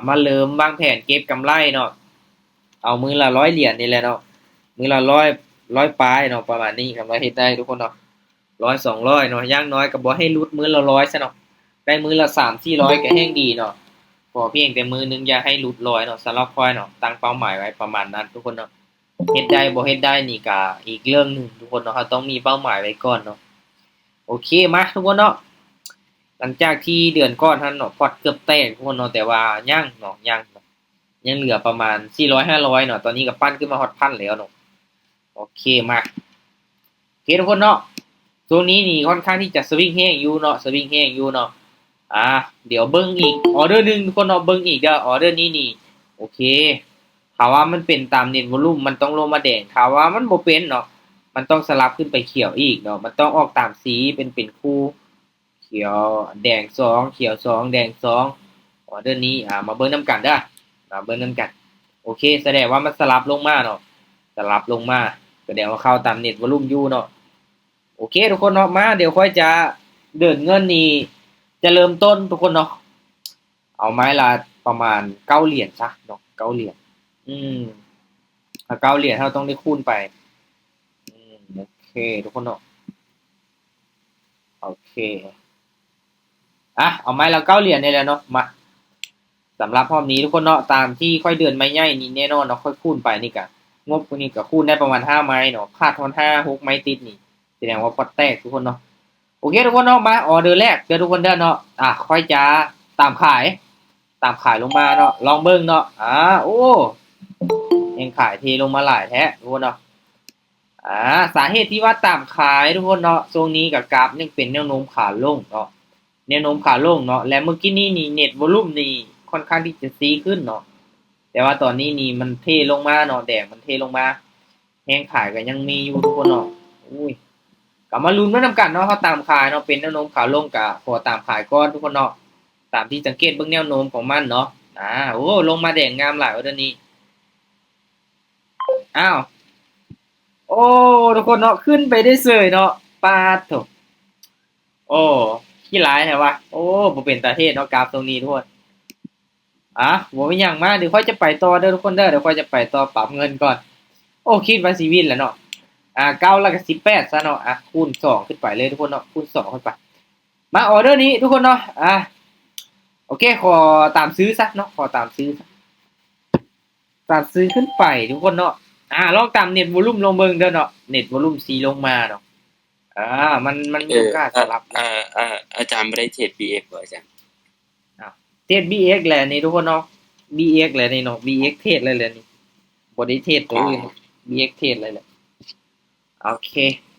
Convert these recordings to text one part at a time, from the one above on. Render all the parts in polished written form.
มาเริ่มวางแผนเก็บกำไรเนาะเอามือละ100 เหรียญนี่แหละเนาะมือละร้อยปลายเนาะประมาณนี้กำไรเฮ็ดได้ทุกคนเนาะ100 200เนาะอย่างน้อยก็บ่ให้หลุดมือละ100ซะเนาะได้มือละ3 400ก็แฮ่งดีเนาะขอเพียงแต่มือหนึงอย่าให้หลุด100เนาะสำหรับข้อยเนาะตั้งเป้าหมายไว้ประมาณนั้นทุกคนเนาะเฮ็ดได้บ่เฮ็ดได้นี่ก็อีกเรื่องหนึงทุกคนเนาะเราต้องมีเป้าหมายไว้ก่อนเนาะโอเคมาทุกคนเนาะหลังจากที่เดือนก่อนท่านเนาะพอร์ตเกือบแตกทุกคนเนาะแต่ว่ายังเนาะยังเหลือประมาณ400 500เนาะตอนนี้ก็ปั้นขึ้นมาฮอด1,000แล้วเนาะโอเคมาโอเคทุกคนเนาะช่วงนี้นี่ค่อนข้างที่จะสวิงแห้งอยู่เนาะสวิงแห้งอยู่เนาะอ่าเดี๋ยวเบิ่งอีกออเดอร์หนึงทุกคนเนาะเบิ่งอีกเด้อออเดอร์นี้นี่โอเคถ้าว่ามันเป็นตามเน็ตวอลลุ่มมันต้องลงมาแดงถ้าว่ามันบ่เป็นเนาะมันต้องสลับขึ้นไปเขียวอีกเนาะมันต้องออกตามสีเป็นคู่เขียวแดง2เขียว2แดง2ออเดอร์นี้มาเบิ่งนํกันเด้อมาเบิ่งนํกันโอเคแสดงว่ามันสลับลงมาเนาะสลับลงมาแสดงว่าเข้าตามเน็ตวอลลุ่มอยู่เนาะโอเคทุกคนเนาะมาเดี๋ยวค่อยจะเดินเงินนี่จะเริ่มต้นทุกคนเนาะเอาไม้ละประมาณ9 เหรียญซะเนาะ9 เหรียญอืมถ้า9 เหรียญเราต้องได้คูณไปโอเคทุกคนเนาะโอเคเอาไม้ละ9 เหรียญนี่แหละเนาะมาสำหรับรอบนี้ทุกคนเนาะตามที่ค่อยเดินไม้ใหญ่นี่แน่นอนเนาะค่อยคูณไปนี่ก็งบพวกนี้ก็คูณได้ประมาณ5 ไม้เนาะพลาดทอน5 6 ไม้ติดนี่แสดงว่าพอตแตกทุกคนเนาะโอเคทุกคนเนาะมาออเดอร์แรกเดี๋ยวทุกคนเด้อเนาะค่อยจะตามขายลงมาเนาะลองเบิ่งเนาะโอ้ยังขายเทลงมาหลายแท้ทุกคนเนาะสาเหตุที่ว่าตามขายทุกคนเนาะช่วงนี้กับกราฟยังเป็นแนวโน้มขาลงเนาะแนวโน้มขาลงเนาะและเมื่อกี้นี้นี่เน็ตวอลุ่มนี่ค่อนข้างที่จะซีขึ้นเนาะแต่ว่าตอนนี้นี่มันเทลงมาเนาะแดงมันเทลงมาแห้งขายก็ยังมีอยู่ทุกคนเนาะอุ้ยกลับมาลุ้นมานํกันเนาะเขาตามขายเนาะเป็นแนวโน้มขาลงก็ขอตามขายก่อนทุกคนเนาะตามที่สังเกตเบิ่งแนวโน้มของมันเนาะโอ้ลงมาแดงงามหลายวันนี้อ้าวโอ้ทุกคนเนาะขึ้นไปได้เสยเนาะปาดโถโอ้ขี้ร้ายแท้วะโอ้บ่เป็นตาเทศเนาะกราฟตรงนี้ทุกคนบ่มีหยังมาเดี๋ยวค่อยจะไปต่อเด้อทุกคนเด้อเดี๋ยวค่อยจะไปต่อปรับเงินก่อนโอ้คิดว่าสิวินแหล้วเนาะ9แล้วก็18ซะเนาะคูณ2ขึ้นไปเลยทุกคนเนาะคูณ2ขึ้นไปมาออเดอร์นี้ทุกคนเนาะโอเคขอตามซื้อซะเนาะขอตามซื้อตามซื้อขึ้นไปทุกคนเนาะลองตามเน็ตวอลุ่มลงเบิ่งเด้อเนาะเน็ตวอลุ่มสีลงมาเนาะมันมีโอกาสสลับอาจารย์ไม่ได้เทรด BX เหรออาจารย์เทรด BX แหละนี่ทุกคนเนาะ BX แหละนี่เนาะ BX เทรดเลยแหละนี่บ่ได้เทรดตัวอื่น BX เทรดเลยแหละโอเค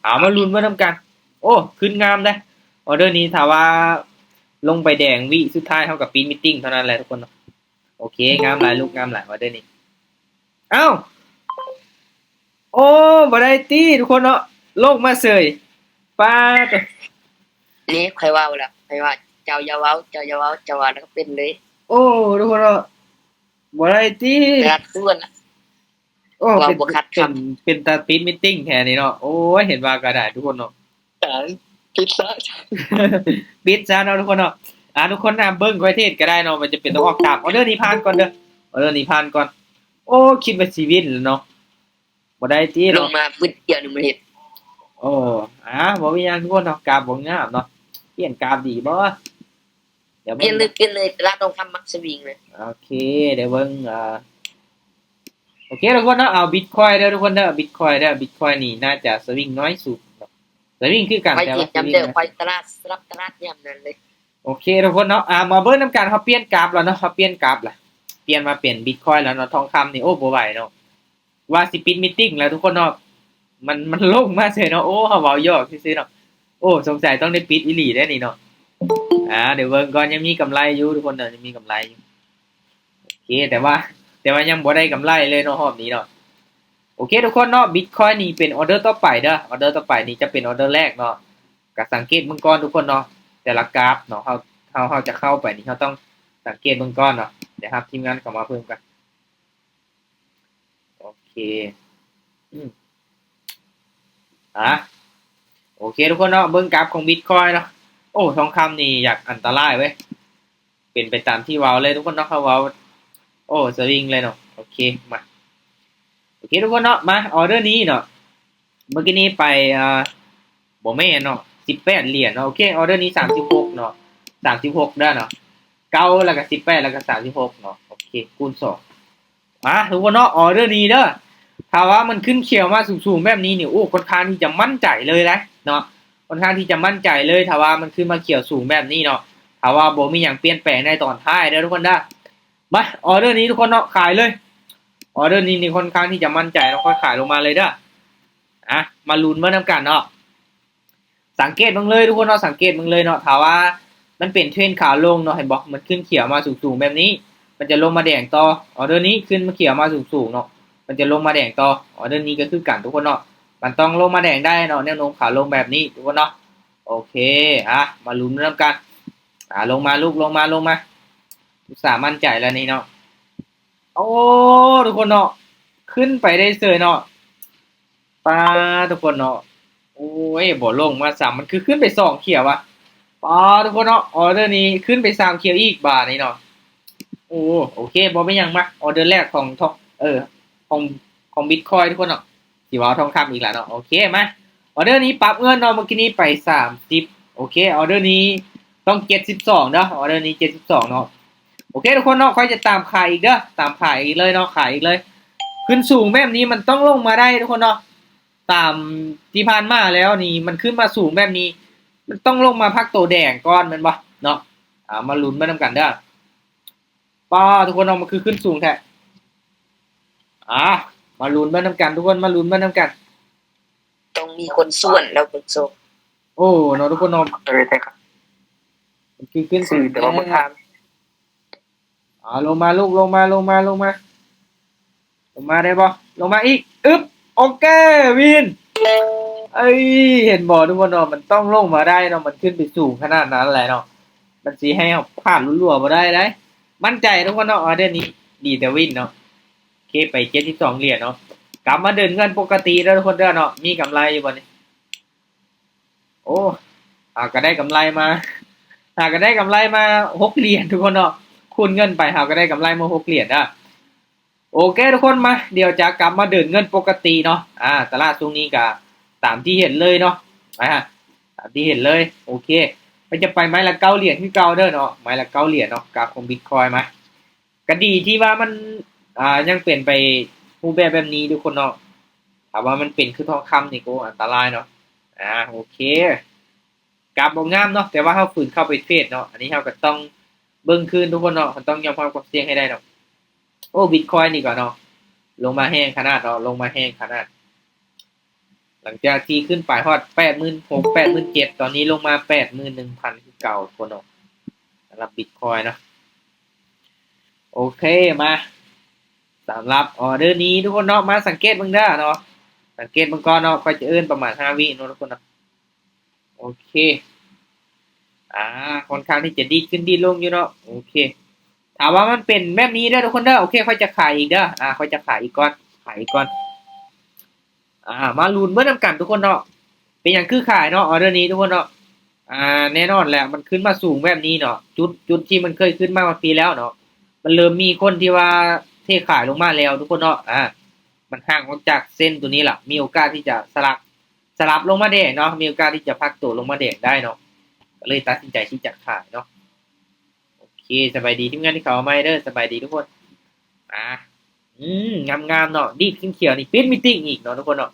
เอามาลุ้นมานํกันโอ้ขึ้นงามเด้อออเดอร์นี้ถ้าว่าลงไปแดงวิสุดท้ายเท่ากับปีนมีตติ้งเท่านั้นแหละทุกคนเนาะโอเคงามหลายลูกงามหลายออเดอร์นี้อ้าวโอ้บ่ได้ตีทุกคนเนาะโลกมาเสยป้าดนี่ใครว่าล่ะใครว่าเจ้าอย่าเว้าเจ้าอย่าเว้าเจ้าว่าแล้วก็เป็นเลย โอ้ทุกคนเนาะบ่ได้ตี กระตุ้นน่ะโอ้ว่าเป็นบ่คัดครับ เป็นตาปีนมีตติ้งแท้นี่เนาะโอ้ยเห็นว่าก็ได้ทุกคนเนาะ อาจารย์พิซซ่า ปิดซะเนาะทุกคนเนาะทุกคนเบิ่งค่อยเทศก็ได้เนาะมันจะเป็นต้องออกตามออเดอร์นี้ผ่านก่อนเด้อออเดอร์นี้ผ่านก่อนโอ้คิดว่าสิวินแล้วเนาะบ่ได้ติลงเนาะมาบึดเดียวนี่มันเฮ็ดโอ้บ่มีหยังทุกคนเนาะกราฟบ่งามเนาะเปลี่ยนกราฟดีบ่เดี๋ยวเปลี่ยนเล เบิ่งยเปลี่ยนเลยตลาดทองคำมักสวิงเลยโอเคเดี๋ยวเบิ่งโอเคทุกคนเนาะเอาบิตคอยน์เด้อทุกคนเด้อบิตคอยน์เด้อบิตคอยน์นี่น่าจะสวิงน้อยสุดเนาะสวิงคือกันไปแต่ที่ว่าสวิงจำเด้อนะไปตลาดสลับตลาดยามนั้นเลยโอเคทุกคนเนาะมาเบิ่งนํกันเขาเปลี่ยนกราฟแล้วเนาะเขาเปลี่ยนกราฟแล้วเปลี่ยนมาเป็นบิตคอยน์แล้วเนาะทองคำนี่โอ้บ่ไหวเนาะว่าสิปิดมีตติ้งแล้วทุกคนเนาะมันลงมาเฉยเนาะโอ้เฮาเว้าหยอกซื่อๆเนาะโอ้สงสัยต้องได้ปิดอีหลีแน่นี่เนาะเดี๋ยวเบิ่งก่อนยังมีกำไรอยู่ทุกคนเนาะยังมีกำไรอยู่โอเคแต่ว่ายังบ่ได้กำไรเลยเนาะรอบนี้เนาะโอเคทุกคนเนาะบิตคอยน์นี่เป็นออเดอร์ต่อไปเด้อออเดอร์ต่อไปนี่จะเป็นออเดอร์แรกเนาะก็สังเกตเบิ่งก่อนทุกคนเนาะแต่ละกราฟเนาะเฮาจะเข้าไปนี่เฮาต้องสังเกตเบิ่งก่อนเนาะเดี๋ยวครับทีมงานเข้ามาเพิ่มกันโอเคอืมโอเคทุกคนเนาะเบิ่งกราฟของ Bitcoin เนาะโอ้ทองคำนี่อยากอันตรายเว้ยเป็นไปตามที่เว้าเลยทุกคนเนาะเขาเว้า โอ้สวิงเลยเนาะโอเคมาโอเคทุกคนเนาะมาออเดอร์นี้เนาะเมื่อกี้นี้ไปบ่แม่นเนาะ18 เหรียญเนาะโอเคออเดอร์นี้36เนาะ36ได้เนาะเก้าแล้วก็18แล้วก็36เนาะโอเคคูณ2ทุกคนเนาะออเดอร์นี้เด้อถ้าว่ามันขึ้นเขียวมาสูงๆแบบนี้นี่โอ้ค่อนข้างที่จะมั่นใจเลยนะเนาะค่อนข้างที่จะมั่นใจเลยถ้าว่ามันขึ้นมาเขียวสูงแบบนี้เนาะถ้าว่าบ่มีหยังเปลี่ยนแปลงในตอนท้ายเด้อทุกคนเด้อมาออเดอร์นี้ทุกคนเนาะขายเลยออเดอร์นี้นี่ค่อนข้างที่จะมั่นใจแล้วค่อยขายลงมาเลยเด้อมาลุ้นเมื่อนำกันเนาะสังเกตมึงเลยทุกคนเนาะสังเกตมึงเลยเนาะถ้าว่ามันเป็นเทรนขาลงเนาะเห็นบ่มันขึ้นเขียวมาสูงๆแบบนี้มันจะลงมาแดงต่อออเดอร์นี้ขึ้นมาเขียวมาสูงๆเนาะมันจะลงมาแดงต่อออเดอร์นี้ก็คือกันทุกคนเนาะมันต้องลงมาแดงได้เนาะแนวโน้มขาลงแบบนี้ทุกคนเนาะโอเคมาลุ้นเริ่มกันลงมาลูกลงมาสามั่นใจแล้วนี่เนาะโอ้ทุกคนเนาะขึ้นไปได้เสยเนาะป้าทุกคนเนาะโอ้ยบ่ลงมา3มันคือขึ้นไป2เขียวอะป้าทุกคนเนาะออเดอร์นี้ขึ้นไป3เขียวอีกบาทนี่เนาะโอเคบ่เป็นหยังมาออเดอร์แรกของทองของของ Bitcoin ทุกคนเนาะสิว่าทองคำอีกแล้วเนาะโอเคมาออเดอร์นี้ปรับเงินเนาะเมื่อกี้นี้ไป30โอเคออเดอร์นี้ต้อง72เนาะออเดอร์นี้72เนาะโอเคทุกคนเนาะค่อยจะตามขายอีกเด้อตามขายอีกเลยเนาะขายอีกเลยขึ้นสูงแบบนี้มันต้องลงมาได้ทุกคนเนาะตามที่ผ่านมาแล้วนี่มันขึ้นมาสูงแบบนี้มันต้องลงมาพักตัวแดงก่อนแม่นบ่เนาะมาลุ้นมานำกันเด้อป้าทุกคนเนาะมันคือขึ้นสูงแท้มาลุ้นมานำกันทุกคนมาลุ้นมานำกัน ต้องมีคนส่วนแล้วเบิ่งโซ โอ้เนาะทุกคนเนาะ ใช่ครับ มันคือขึ้นสูง แต่ว่าบ่ถาม ลงมาลูกลงมาได้บ่ลงมาอีกอึ๊บโอเควินเห็นบ่ทุกคนเนาะมันต้องลงมาได้เนาะมันขึ้นไปสูงขนาดนั้นแหละเนาะมันสิให้ผ่านรัวๆบ่ได้ได้มั่นใจทุกคนเนาะออเดอร์นี้ดีแต่วินเนาะโอเคไป72 เหรียญเนาะกลับมาเดินเงินปกติแล้วทุกคนเด้อเนาะมีกำไรอยู่บ่นี่โอ้ก็ได้กำไรมาก็ได้กำไรมา6 เหรียญทุกคนเนาะคูณเงินไปก็ได้กำไรมา6 เหรียญโอเคทุกคนมาเดี๋ยวจะกลับมาเดินเงินปกติเนาะตลาดช่วงนี้ก็ตามที่เห็นเลยเนาะไปตามที่เห็นเลยโอเคมันจะไปไม้ละ9 เหรียญที่เก่าเด้อเนาะไม้ละ9 เหรียญเนาะกราฟของ Bitcoin มาก็ดีที่ว่ามันยังเปลี่ยนไปรูปแบบนี้ทุกคนเนาะถ้าว่ามันเป็นคือทองคำนี่ก็อันตรายเนาะโอเคกราฟบ่งามเนาะแต่ว่าเฮาฝืนเข้าไปเทรดเนาะอันนี้เฮาก็ต้องเบิ่งคืนทุกคนเนาะมันต้องยอมรับความเสี่ยงให้ได้เนาะโอ้บิตคอยน์นี่ก่อนเนาะลงมาแห้งขนาดเนาะลงมาแห้งขนาดหลังจากที่ขึ้นไปฮอด86,000 87,000ตอนนี้ลงมา 81,000 คือเก่าคนเนาะสำหรับบิตคอยน์เนาะโอเคมาสำหรับออเดอร์นี้ทุกคนเนาะมาสังเกตเบิ่งเด้อเนาะสังเกตเบิ่งก่อนเนาะค่อยจะเอิ้นประมาณ5 วิเนาะทุกคนเนาะโอเคค่อนข้างที่จะดีขึ้นดีลงอยู่เนาะโอเคถามว่ามันเป็นแบบนี้เด้อทุกคนเด้อโอเคค่อยจะขายอีกเด้อค่อยจะขายอีกก่อนมาลุ้นเบิ่งนำกันทุกคนเนาะเป็นหยังคือขายเนาะออเดอร์นี้ทุกคนเนาะแน่นอนแหละมันขึ้นมาสูงแบบนี้เนาะจุดที่มันเคยขึ้นมาปีแล้วเนาะมันเริ่มมีคนที่ว่าเทขายลงมาแล้วทุกคนเนาะมันห่างออกจากเส้นตัวนี้ล่ะมีโอกาสที่จะสลับลงมาแดงเนาะมีโอกาสที่จะพักตัวลงมาแดงได้เนาะก็เลยตัดสินใจที่จะขายเนาะโอเคสบายดีทีมงานที่เขาเอามาเด้อสบายดีทุกคนงามๆเนาะดีดขึ้นเขียวนี่ปิดมีตติ้งอีกเนาะทุกคนเนาะ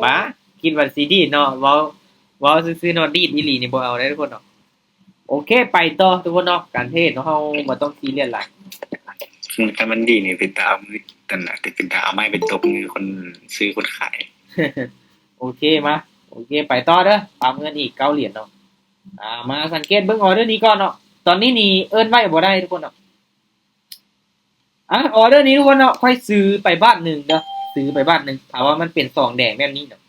มาคิดว่าสิดีดเนาะเว้าซื่อๆเนาะดีดอีหลีนี่บ่เอาได้ทุกคนเนาะโอเคไปต่อทุกคนเนาะการเทรดเนาะเฮาบ่ต้องซีเรียสหลาย ถ้ามันดีนี่เป็นตาเอามือแต่น่ะเป็นตาเอาไม้เป็นตบมือคนซื้อคนขาย โอเคมาโอเคไปต่อเด้อปรับเงินอีก9 เหรียญเนาะมาสังเกตเบิ่งออเดอร์นี้ก่อนเนาะตอนนี้นี่เอิ้นไว้บ่ได้ทุกคนเนาะออเดอร์นี้ทุกคนเนาะค่อยซื้อไปบ้านหนึ่งเด้อซื้อไปบ้านหนึ่งถามว่ามันเป็น2แดงแบบนี้เนาะ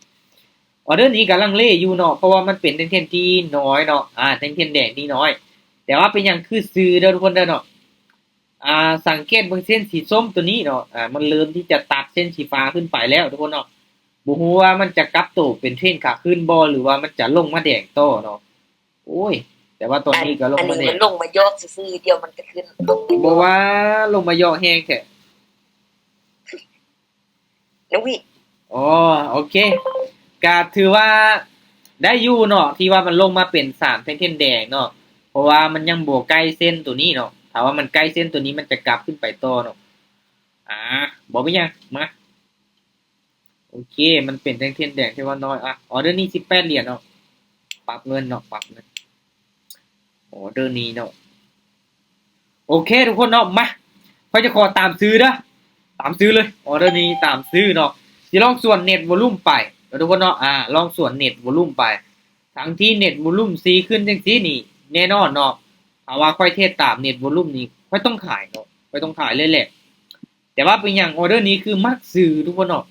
ออเดอร์นี้กำลังเล่อยู่เนาะเพราะว่ามันเป็นเทนที่น้อยเนาะเทนแดงที่น้อยแต่ว่าเป็นหยังคือซื้อเด้อทุกคนเด้อเนาะสังเกตเบิ่งเส้นสีส้มตัวนี้เนาะมันเริ่มที่จะตัดเส้นสีฟ้าขึ้นไปแล้วทุกคนเนาะบ่ฮู้ว่ามันจะกลับโตเป็นเทรนขาขึ้นบ่หรือว่ามันจะลงมาแดงโตเนาะโอ้ย แต่ว่าตัวนี้ก็ลง อัน มา นี้ แด มัน ง ลงมายกซื่อๆเดียวมันก็ขึ้นลง บ่ว่าลงมาย่อแห้งแท้ น้องพี่ อ๋อโอเคก็ถือว่าได้อยู่เนาะที่ว่ามันลงมาเป็นสามเส้นแดงเนาะเพราะว่ามันยังบ่ใกล้เส้นตัวนี้เนาะถ้าว่ามันใกล้เส้นตัวนี้มันจะกลับขึ้นไปต่อเนาะบ่เป็นหยังมาโอเคมันเป็นเส้นแดงที่ว่าน้อยออเดอร์นี้18เหรียญเนาะปรับเงินเนาะปรับเงินออเดอร์นี้เนาะโอเคทุกคนเนาะมาค่อยจะขอตามซื้อเด้อตามซื้อเลยออเดอร์นี้ตามซื้อเนาะสิลองส่วนเน็ตวอลลุ่มไปทุกคนเนาะลองส่วนเน็ตวอลลุ่มไปทั้งที่เน็ตวอลลุ่มซีขึ้นจังซี่นี่แน่นอนเนาะถ้าว่าค่อยเทศตามเน็ตวอลลุ่มนี้ค่อยต้องขายเนาะค่อยต้องขายเลยแหละแต่ว่าเป็นอย่างออเดอร์นี้คือมักซื้อทุกคนเนาะ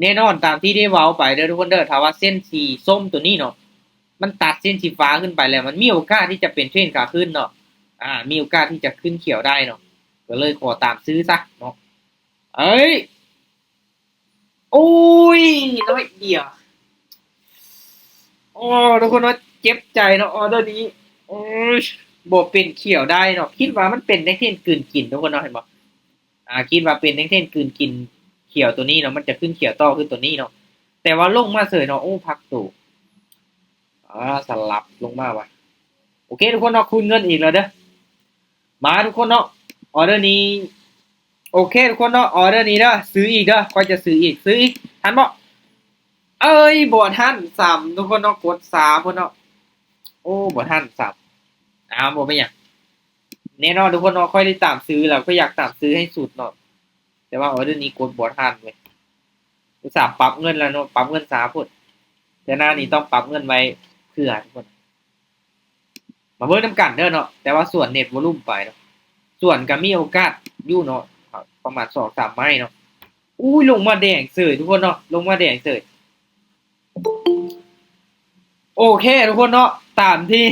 แน่นอนตามที่ได้เว้าไปเด้อทุกคนเด้อถ้าว่าเส้นสีส้มตัวนี้เนาะมันตัดเส้นสีฟ้าขึ้นไปแล้วมันมีโอกาสที่จะเป็นเทรนขาขึ้นเนาะมีโอกาสที่จะขึ้นเขียวได้เนาะก็เลยขอตามซื้อซะเนาะเอ้ยโอ้ยน้อยเดียวทุกคนว่าเจ็บใจเนาะออเดอร์นี้โอ้ยบ่เป็นเขียวได้เนาะคิดว่ามันเป็นแท่งๆกลืนกินทุกคนเนาะเห็นบ่คิดว่าเป็นแท่งๆกลืนกินเขียวตัวนี้เนาะมันจะขึ้นเขียวต่อขึ้นตัวนี้เนาะแต่ว่าลงมาเสยเนาะโอ้พักตู่สลับลงมาว่ะโอเคทุกคนเนาะคืนเงินอีกแล้วเด้อมาทุกคนเนาะออเดอร์นี้โอเคทุกคนเนาะออเดอร์นี้เด้อซื้ออีกเด้อก็จะซื้ออีกทันบ่เอ้ยบ่ทัน3ทุกคนเนาะกด3พุ่นเนาะโอ้บ่ทัน3บ่เป็นหยังแน่นอนทุกคนเนาะค่อยได้ตามซื้อแล้วก็อยากตามซื้อให้สุดเนาะแต่ว่าออเดอร์นี้กดบ่ทันเว้ยอุตส่าห์ปรับเงินแล้วเนาะปรับเงิน3พุ่นแต่หน้านี้ต้องปรับเงินไว้เผื่อทุกคนมาเบิ่งนำกันเด้อเนาะแต่ว่าส่วนเน็ตวอลลุ่มไปเนาะส่วนก็มีโอกาสอยู่เนาะประมาณ 2-3 ไม้เนาะอุ้ยลงมาแดงเสยทุกคนเนาะลงมาแดงเสยโอเคทุกคนเนาะตามที่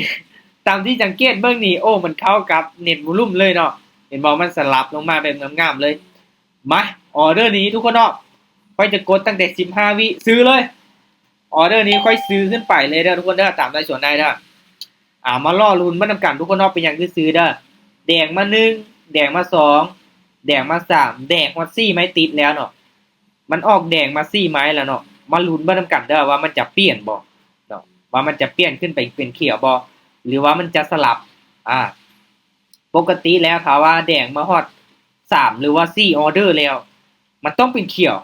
สังเกตเบิ่งนี่โอ้มันเข้ากับเน็ตวอลลุ่มเลยเนาะเห็นบ่มันสลับลงมาแบบงามๆเลยมาออเดอร์นี้ทุกคนเนาะค่อยจะกดตั้งแต่15วิซื้อเลยออเดอร์นี้ค่อยซื้อขึ้นไปเลยเด้อทุกคนเด้อตามได้ส่วนได้เด้อมาล่อลุ้นมานำกันทุกคนเนาะเป็นหยังคือซื้อเด้อแดงมา1แดงมา2แดงมา3แดงมา4ไม้ติดแล้วเนาะมันออกแดงมา4ไม้แล้วเนาะมาลุ้นมานำกันเด้อว่ามันจะเปลี่ยนบ่เนาะว่ามันจะเปลี่ยนขึ้นไปเป็นเขียวบ่หรือว่ามันจะสลับปกติแล้วถ้าว่าแดงมาฮอด3หรือว่า4ออเดอร์แล้วมันต้องเป็นเขียว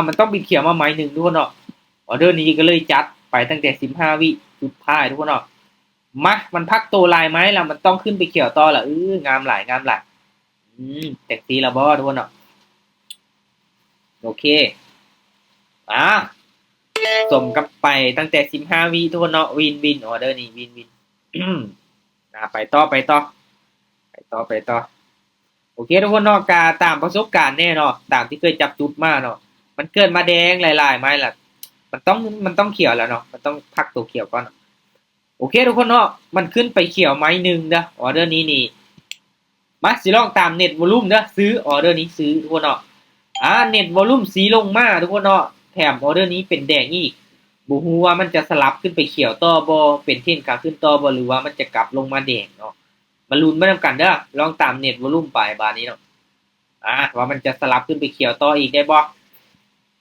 มันต้องเป็นเขียวมาไม้นึงทุกคนเนาะออเดอร์นี้ก็เลยจัดไปตั้งแต่15วิสุดท้ายทุกคนเนาะมามันพักโตลายไม้แล้วมันต้องขึ้นไปเขียวต่อละงามหลายแตกสีละบ่ทุกคนเนาะโอเคสมกับไปตั้งแต่15วิทุกคนเนาะวินออเดอร์นี้วินไปต่อโอเคทุกคนเนาะกาตามประสบการณ์แน่เนาะตามที่เคยจับจุดมาเนาะมันเกิดมาแดงหลายๆไม้ล่ะมันต้องเขียวแล้วเนาะมันต้องพักตัวเขียวก่อนโอเคทุกคนเนาะมันขึ้นไปเขียวไม้นึงเด้อออเดอร์นี้นี่มาสิลองตามเน็ตวอลลุ่มเด้อซื้อออเดอร์นี้ซื้อทุกคนเนาะเน็ตวอลลุ่มสีลงมาทุกคนเนาะแถมออเดอร์นี้เป็นแดงอีกบ่ฮู้ว่ามันจะสลับขึ้นไปเขียวต่อบ่เป็นเทรนขาขึ้นต่อบ่หรือว่ามันจะกลับลงมาแดงเนาะมาลุ้นมานำกันเด้อลองตามเน็ตวอลลุ่มไปบาดนี้เนาะว่ามันจะสลับขึ้นไปเขียวต่ออีกได้บ่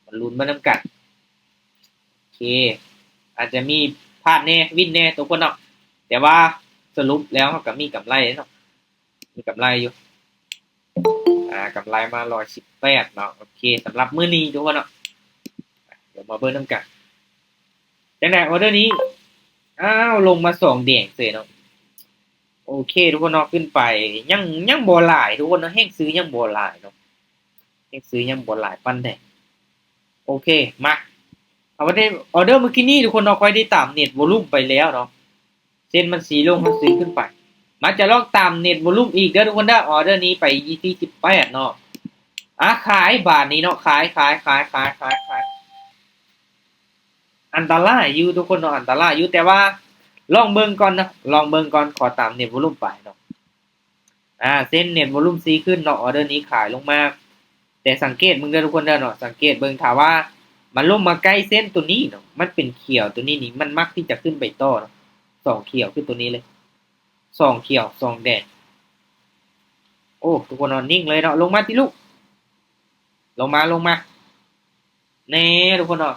มาลุ้นมานำกันโอเคอาจจะมีพลาดแน่วินแน่ทุกคนเนาะแต่ว่าสรุปแล้วก็มีกำไรเนาะมีกำไรอยู่กำไรมา118เนาะโอเคสำหรับมื้อนี้ทุกคนเนาะเดี๋ยวมาเบิ่งนำกันจังได๋ออเดอร์นี้ลงมา2แดงเสยเนาะโอเคทุกคนเนาะขึ้นไปยังบ่หลายทุกคนเนาะแฮงซื้อยังบ่หลายเนาะแฮงซื้อยังบ่หลายปานใดโอเคมาเอาวันนี้ออเดอร์เมื่อกี้นี้ทุกคนเนาะค่อยได้ตามเน็ตวอลลุ่มไปแล้วเนาะเส้นมันสีลงมันซื้อขึ้นไปมาจะลองตามเน็ตวอลลุ่มอีกเด้อทุกคนเด้อออเดอร์นี้ไป18เนาะขายบาทนี้เนาะขายอันตรายอยู่ทุกคนเนาะอันตรายอยู่แต่ว่าลองเบิ่งก่อนนะลองเบิ่งก่อนขอตามเน็ตวอลลุ่มไปเนาะเส้นเน็ตวอลลุ่มสีขึ้นเนาะออเดอร์นี้ขายลงมาแต่สังเกตมึงเด้อทุกคนเด้อเนาะสังเกตเบิ่งถ้าว่ามันลงมาใกล้เส้นตัวนี้เนาะมันเป็นเขียวตัวนี้นี่มันมักที่จะขึ้นไปต่อเนาะ2เขียวคือตัวนี้เลย สองเขียวสองแดงโอ้ทุกคนนอนนิ่งเลยเนาะลงมาที่ลูกลงมาแน่ทุกคนเนาะ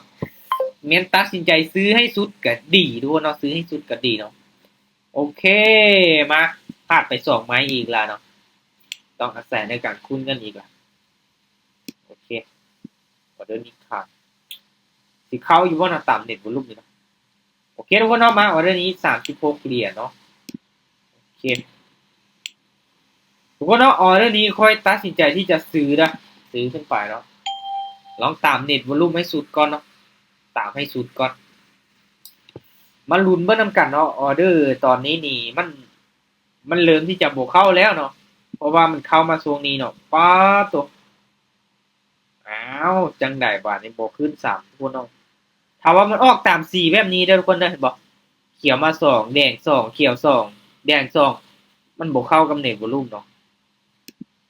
เมียนตัดสินใจซื้อให้สุดก็ดีทุกคนเนาะซื้อให้สุดก็ดีเนาะโอเคมาพลาดไปสองไม้อีกแล้วเนาะต้องอาศัยในการคูณกันอีกละโอเคออเดอร์นี้ขาดสิเข้าอยู่ว่าต่ำเน็ตวอลลุ่มนี่เนาะโอเคทุกคนเนาะมาออเดอร์นี้36เหรียญเนาะโอเคทุกคนเนาะออเดอร์นี้ค่อยตัดสินใจที่จะซื้อนะซื้อขึ้นไปเนาะลองตามเน็ตวอลลุ่มให้สุดก่อนเนาะตามให้สุดก่อนมาลุ้นเบิ่งนำกันเนาะออเดอร์ตอนนี้นี่มันเริ่มที่จะบวกเข้าแล้วเนาะเพราะว่ามันเข้ามาช่วงนี้เนาะป๊าดตัวอ้าวจังได๋บาดนี้บ่ขึ้น3ทุกคนเนาะถ้าว่ามันออกตามสีแบบนี้เด้อทุกคนเด้อเห็นบ่เขียวมา2แดง2เขียว2แดง2มันบ่เข้ากับเน็ตวอลลุ่มเนาะ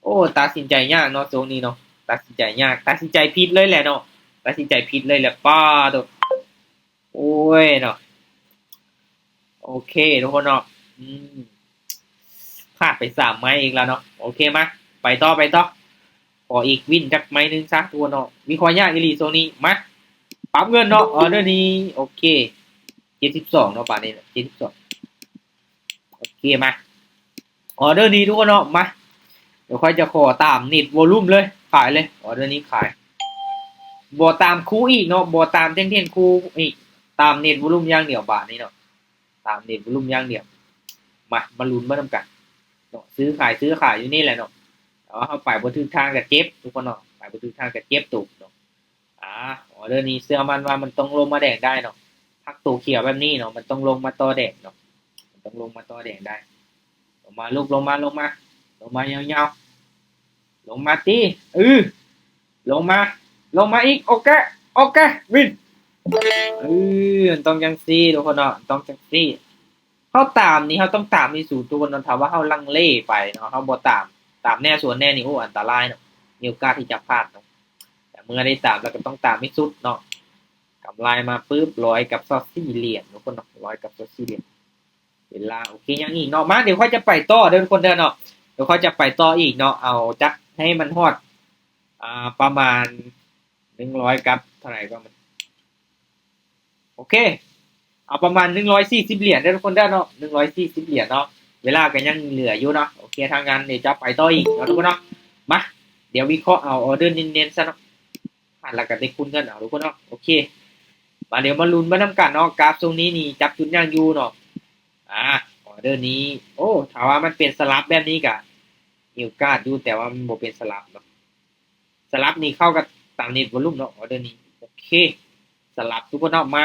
โอ้ตัดสินใจยากเนาะช่วงนี้เนาะตัดสินใจยากตัดสินใจผิดเลยแหละเนาะตัดสินใจผิดเลยแหละป๊าดตัวโอ้ยเนาะโอเคทุกคนเนาะพลาดไป3ไม้อีกแล้วเนาะโอเคมาไปต่อขออีกวินจักไม้นึงซะทุกคนเนาะมีความยากอีหลีโซนี้มาปรับเงินเนาะออเดอร์นี้โอเค72เนาะป่านนี้72โอเคมาออเดอร์นี้ทุกคนเนาะมาเดี๋ยวค่อยจะขอตามเน็ตวอลลุ่มเลยขายเลยออเดอร์นี้ขายบ่ตามคู่อีกเนาะบ่ตามเท่นๆคู่อีกตามเน็ตวอลลุ่มอย่างเดียวบาทนี้เนาะตามเน็ตวอลลุ่มอย่างเดียวมาลุ้นมานํกันเนาะซื้อขายอยู่นี่แหละเนาะแต่ว่าเฮาไปบ่ถึงทางก็เจ็บทุกคนเนาะไปบ่ถึงทางก็เจ็บตุกเนาะออเดอร์นี้เชื่อมั่นว่ามันต้องลงมาแดงได้เนาะพักตัวเขียวแบบนี้เนาะมันต้องลงมาต่อแดงเนาะมันต้องลงมาต่อแดงได้ลงมาลูกลงมายาวๆลงมาติลงมาอีกโอเควินมันต้องจังซี่ทุกคนเนาะต้องจังซี่เฮาตามนี่เฮาต้องตามที่สุดทุกคนเนาะถ้าว่าเฮาลังเลไปเนาะเฮาบ่ตามแน่สวนแน่นี่โอ้อันตรายเนาะมีโอกาสที่จะพลาดเนาะแต่เมื่อได้ตามแล้วก็ต้องตามให้สุดเนาะกำไรมาปึ๊บ100กับ24เหรียญทุกคนเนาะ100กับ24เหรียญเวลาโอเคยังอีกเนาะมาเดี๋ยวค่อยจะไปต่อเด้อทุกคนเด้อเนาะเดี๋ยวค่อยจะไปต่ออีกเนาะเอาจักให้มันฮอดประมาณ100กับเท่าไหร่ก็มันโอเคเอาประมาณ140เหรียญเด้อทุกคนเด้อเนาะ140เหรียญเนาะเวลาก็ยังเหลืออยู่เนาะโอเคทางงานเดี๋ยวจะไปต่ออีกเนาะทุกคนเนาะมาเดี๋ยววิเคราะห์เอาออเดอร์เน้นๆซะเนาะผ่านแล้วก็ได้คุณกันเอาทุกคนเนาะโอเคมาเดี๋ยวมาลุ้นมานำกันเนาะกราฟตรงนี้นี่จับจุดย่างอยู่เนาะออเดอร์นี้โอ้ถ้าว่ามันเป็นสลับแบบนี้ก็มีโอกาสอยู่แต่ว่ามันบ่เป็นสลับเนาะสลับนี่เข้ากับตามเน็ตวอลลุ่มเนาะออเดอร์นี้โอเคสลับทุกคนเนาะมา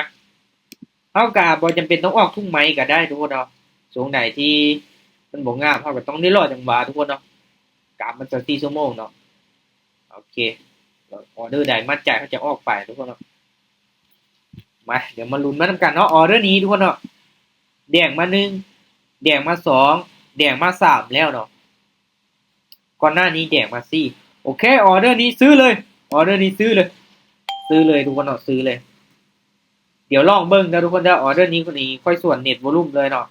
เฮาก็บ่จำเป็นต้องออกทุ่งไม้ก็ได้ทุกคนเนาะช่วงไหนที่มันบ่งามเฮาก็ต้องได้รอจังหวะทุกคนเนาะกราฟมันจะ4ชั่วโมงเนาะโอเคออเดอร์ใดมั่นใจเขาจะออกไปทุกคนเนาะมาเดี๋ยวมาลุ้นมานำกันเนาะออเดอร์นี้ทุกคนเนาะแดงมา1แดงมา2แดงมา3แล้วเนาะก่อนหน้านี้แดงมา4โอเคออเดอร์นี้ซื้อเลยออเดอร์นี้ซื้อเลยทุกคนเนาะซื้อเลยเดี๋ยวลองเบิ่งนะทุกคนเด้อออเดอร์นี้คนนี้ค่อยส่วนเน็ตวอลลุ่มเลยเนาะ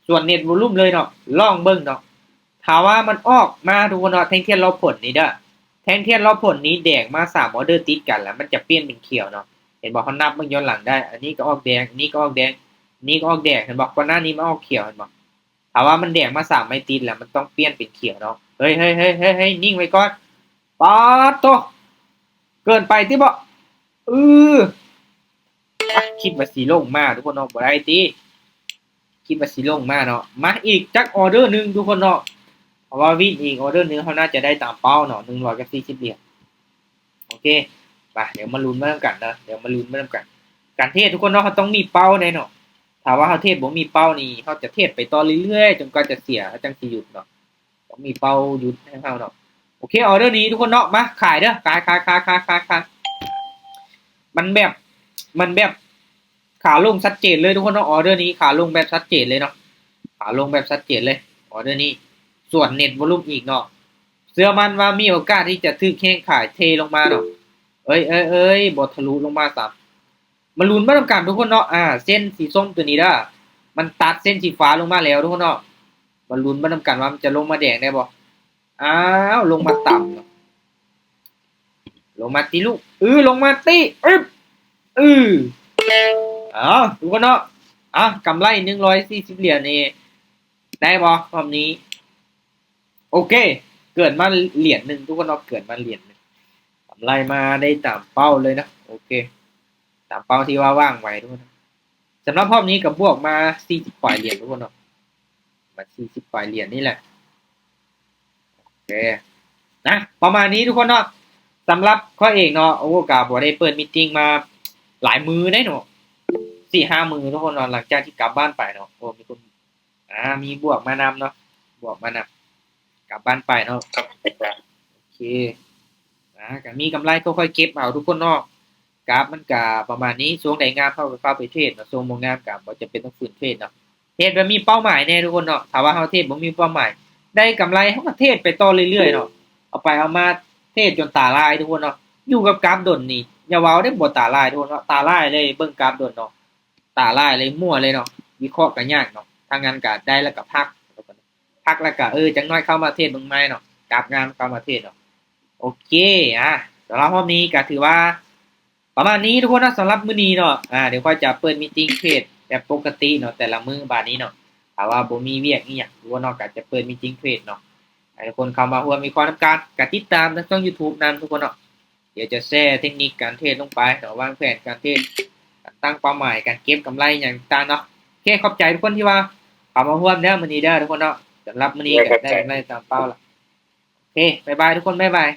ส่วนเน็ตวอลลุ่มเลยเนาะลองเบิ่งเนาะถ้าว่ามันออกมาทุกคนเนาะแท่งเทียนรอบผลนี้เด้อแท่งเทียนรอบผลนี้แดงมา3ออเดอร์ติดกันแล้วมันจะเปลี่ยนเป็นเขียวเนาะเห็นบอกเขานับเบิ่งย้อนหลังได้อันนี้ก็ออกแดงอันนี้ก็ออกแดงนี่ก็ออกแดงเห็นบอกก่อนหน้านี้มันออกเขียวเห็นบอกถ้าว่ามันแดงมา3ไม่ติดแล้วมันต้องเปลี่ยนเป็นเขียวเนาะเฮ้ยนิ่งไว้ก่อนป๊าดโตเกินไปติบ่คิดว่าสิลงมาทุกคนเนาะบ่ได้ติคิดว่าสิลงมาเนาะมาอีกจักออเดอร์นึงทุกคนเนาะเพราะว่าวินอีกออเดอร์นึงเขาน่าจะได้ตามเป้าเนาะ140เหรียญโอเคไปเดี๋ยวมาลุ้นมากันนะเดี๋ยวมาลุ้นมากันการเทศทุกคนเนาะเขาต้องมีเป้าแน่เนาะถ้าว่าเขาเทศบ่มีเป้านี่เขาจะเทศไปต่อเรื่อยๆจนกว่าจะเสียจังสิหยุดเนาะต้องมีเป้าหยุดให้เขาเนาะโอเคออเดอร์นี้ทุกคนเนาะมาขายเด้อขายมันแบบขาลงชัดเจนเลยทุกคนเนาะออเดอร์นี้ขาลงแบบชัดเจนเลยเนาะขาลงแบบชัดเจนเลยออเดอร์นี้ส่วนเน็ตวอลลุ่มอีกเนาะเชื่อมั่นว่ามีโอกาสที่จะทึกแข้งขายเทลงมาเนาะเอ้ยบ่ทะลุลงมาซ้ำมาลุ้นมาทำการทุกคนเนาะเส้นสีส้มตัวนี้เด้อมันตัดเส้นสีฟ้าลงมาแล้วทุกคนเนาะ มาลุ้นมาทำกันว่ามันจะลงมาแดงได้บ่อ้าวลงมาต่ำเนาะลงมาตีลูกลงมาตีอือเอาทุกคนเนาะกำไร140เหรียญนี่ได้บ่รอบนี้โอเคเกิดมาเหรียญหนึ่งทุกคนเนาะเกิดมาเหรียญหนึ่งกำไรมาได้ตามเป้าเลยนะโอเคตามเป้าที่ว่าว่างไว้ทุกคนสำหรับรอบนี้กับบวกมา40ปลายเหรียญทุกคนเนาะมา40ปลายเหรียญนี่แหละโอเคนะประมาณนี้ทุกคนเนาะสำหรับข้อเอกเนาะโอ้กาบ่ได้เปิดมีตติ้งมาหลายมือได้เนาะ4-5 มือทุกคนเนาะหลังจากที่กลับบ้านไปเนาะโอ้มีคนมีบวกมานำเนาะบวกมานำกลับบ้านไปเนาะ ครับอาจารย์ โอเคก็มีกำไรค่อยๆเก็บเอาทุกคนเนาะกราฟมันก็ประมาณนี้ช่วงใดงามเข้าไปเทรดเนาะช่วงบ่งามก็บ่จำเป็นต้องฝืนเทรดเนาะเทรดมันมีเป้าหมายแน่ทุกคนเนาะถ้าว่าเฮาเทรดบ่มีเป้าหมายได้กำไรเฮาก็เทรดไปต่อเรื่อยๆเนาะเอาไปเอามาเทรดจนตาลายทุกคนเนาะอยู่กับกราฟดนนี่อย่าเว้าได้บ่ตาลายทุกคนเนาะตาลายเลยเบิ่งกราฟดนเนาะตาลายเลยมั่วเลยเนาะวิเคราะห์ก็ยากเนาะถ้างั้นก็ได้แล้วก็พักแล้วก็จังน้อยเข้ามาเทรดเบิ่งใหม่เนาะกราฟงามเข้ามาเทรดเนาะ โอเคสำหรับรอบนี้ก็ถือว่าประมาณนี้ทุกคนนะสำหรับมื้อนี้เนาะเดี๋ยวค่อยจะเปิดมีตติ้งเทรดแบบปกติเนาะแต่ละมื้อบาดนี้เนาะถ้าว่าบ่มีเวียกอีหยังทุกคนเนาะก็จะเปิดมีตติ้งเทรดเนาะให้ทุกคนเข้ามาร่วมมีความต้องการก็ติดตามทางช่อง YouTube นั้นทุกคนเนาะเดี๋ยวจะแชร์เทคนิคการเทรดลงไปเนาะวางแผนการเทรดการตั้งเป้าหมายการเก็บกำไรอย่างต่างเนาะโอเคขอบใจทุกคนที่ว่าเข้ามาร่วมเด้อมื้อนี้เด้อทุกคนเนาะสำหรับมื้อนี้ก็ได้กำไรตามเป้าละโอเคบ๊ายบายทุกคนบ๊ายบาย